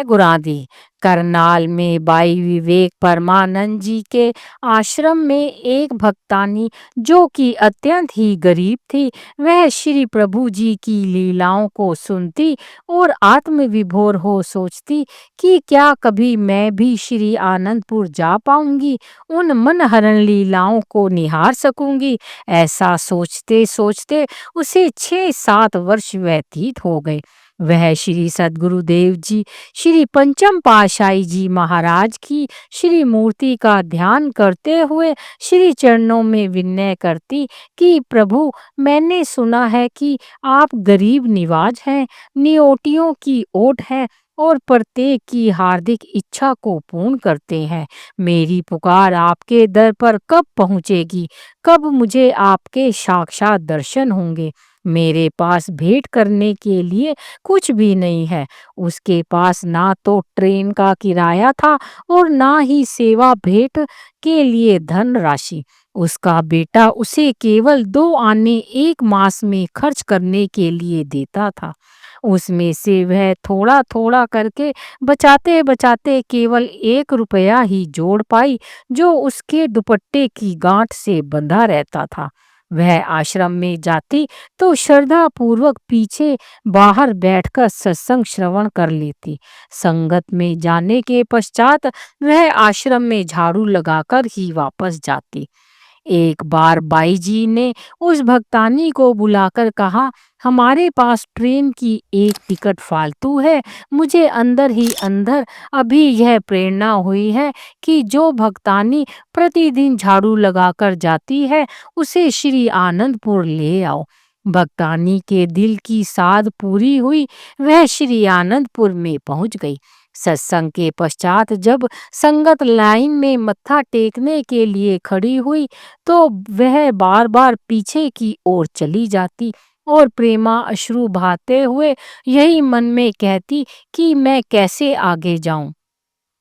गुरादी करनाल में भाई विवेक परमानंद जी के आश्रम में एक भक्तानी जो कि अत्यंत ही गरीब थी, वह श्री प्रभु जी की लीलाओं को सुनती और आत्मविभोर हो सोचती कि क्या कभी मैं भी श्री आनंदपुर जा पाऊंगी, उन मनहरण लीलाओं को निहार सकूंगी। ऐसा सोचते सोचते उसे 6-7 वर्ष व्यतीत हो गए। वह श्री सद्गुरुदेव जी, श्री पंचम पातशाही जी महाराज की श्री मूर्ति का ध्यान करते हुए श्री चरणों में विनय करती कि प्रभु, मैंने सुना है कि आप गरीब निवाज हैं, नियोटियों की ओट है और प्रत्येक की हार्दिक इच्छा को पूर्ण करते हैं। मेरी पुकार आपके दर पर कब पहुँचेगी? कब मुझे आपके साक्षात दर्शन होंगे? मेरे पास भेंट करने के लिए कुछ भी नहीं है। उसके पास ना तो ट्रेन का किराया था और ना ही सेवा भेंट के लिए धनराशि। उसका बेटा उसे केवल 2 आने 1 मास में खर्च करने के लिए देता था। उसमें से वह थोड़ा-थोड़ा करके बचाते-बचाते केवल 1 रुपया ही जोड़ पाई, जो उसके दुपट्टे की गांठ से बंधा रहता था। वह आश्रम में जाती तो श्रद्धा पूर्वक पीछे बाहर बैठकर सत्संग श्रवण कर लेती। संगत में जाने के पश्चात वह आश्रम में झाड़ू लगाकर ही वापस जाती। एक बार बाई जी ने उस भक्तानी को बुलाकर कहा, हमारे पास ट्रेन की एक टिकट फालतू है। मुझे अंदर ही अंदर अभी यह प्रेरणा हुई है कि जो भक्तानी प्रतिदिन झाड़ू लगाकर जाती है, उसे श्री आनंदपुर ले आओ। भक्तानी के दिल की साध पूरी हुई, वह श्री आनंदपुर में पहुंच गई। सत्संग के पश्चात जब संगत लाइन में मत्था टेकने के लिए खड़ी हुई, तो वह बार बार पीछे की ओर चली जाती और प्रेमा अश्रु बहाते हुए यही मन में कहती कि मैं कैसे आगे जाऊं।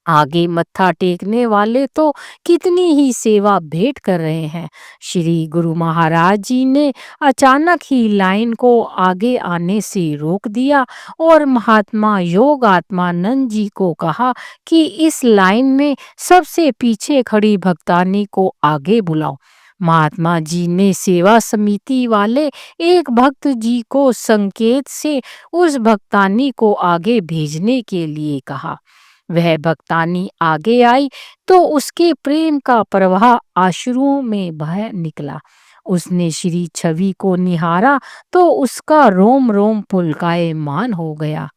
आगे मत्था टेकने वाले तो कितनी ही सेवा भेंट कर रहे हैं। श्री गुरु महाराज जी ने अचानक ही लाइन को आगे आने से रोक दिया और महात्मा योग आत्मानंद जी को कहा कि इस लाइन में सबसे पीछे खड़ी भक्तानी को आगे बुलाओ। महात्मा जी ने सेवा समिति वाले एक भक्त जी को संकेत से उस भक्तानी को आगे भेजने के लिए कहा। वह भक्तानी आगे आई तो उसके प्रेम का प्रवाह आश्रुओं में बह निकला। उसने श्री छवि को निहारा तो उसका रोम रोम पुलकायमान हो गया।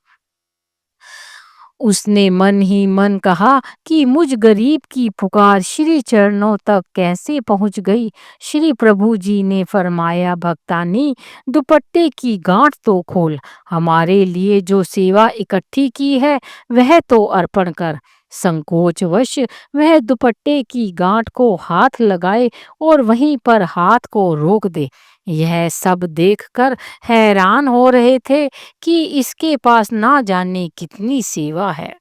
उसने मन ही मन कहा कि मुझ गरीब की पुकार श्री चरणों तक कैसे पहुंच गई। श्री प्रभु जी ने फरमाया, भक्तानी, दुपट्टे की गांठ तो खोल, हमारे लिए जो सेवा इकट्ठी की है वह तो अर्पण कर। संकोचवश वह दुपट्टे की गांठ को हाथ लगाए और वहीं पर हाथ को रोक दे। यह सब देखकर हैरान हो रहे थे कि इसके पास ना जाने कितनी सेवा है।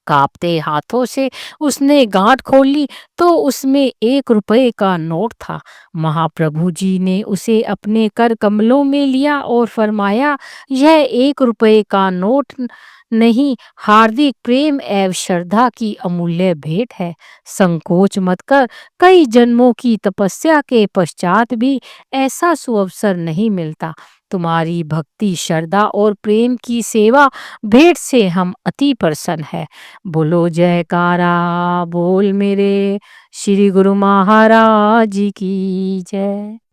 कांपते हाथों से उसने गांठ खोली तो उसमें 1 रुपए का नोट था। महाप्रभु जी ने उसे अपने कर कमलों में लिया और फरमाया, यह 1 रुपए का नोट नहीं, हार्दिक प्रेम एवं श्रद्धा की अमूल्य भेंट है। संकोच मत कर, कई जन्मों की तपस्या के पश्चात भी ऐसा सुअवसर नहीं मिलता। तुम्हारी भक्ति, श्रद्धा और प्रेम की सेवा भेंट से हम अति प्रसन्न है। बोलो जयकारा बोल मेरे श्री गुरु महाराज जी की जय।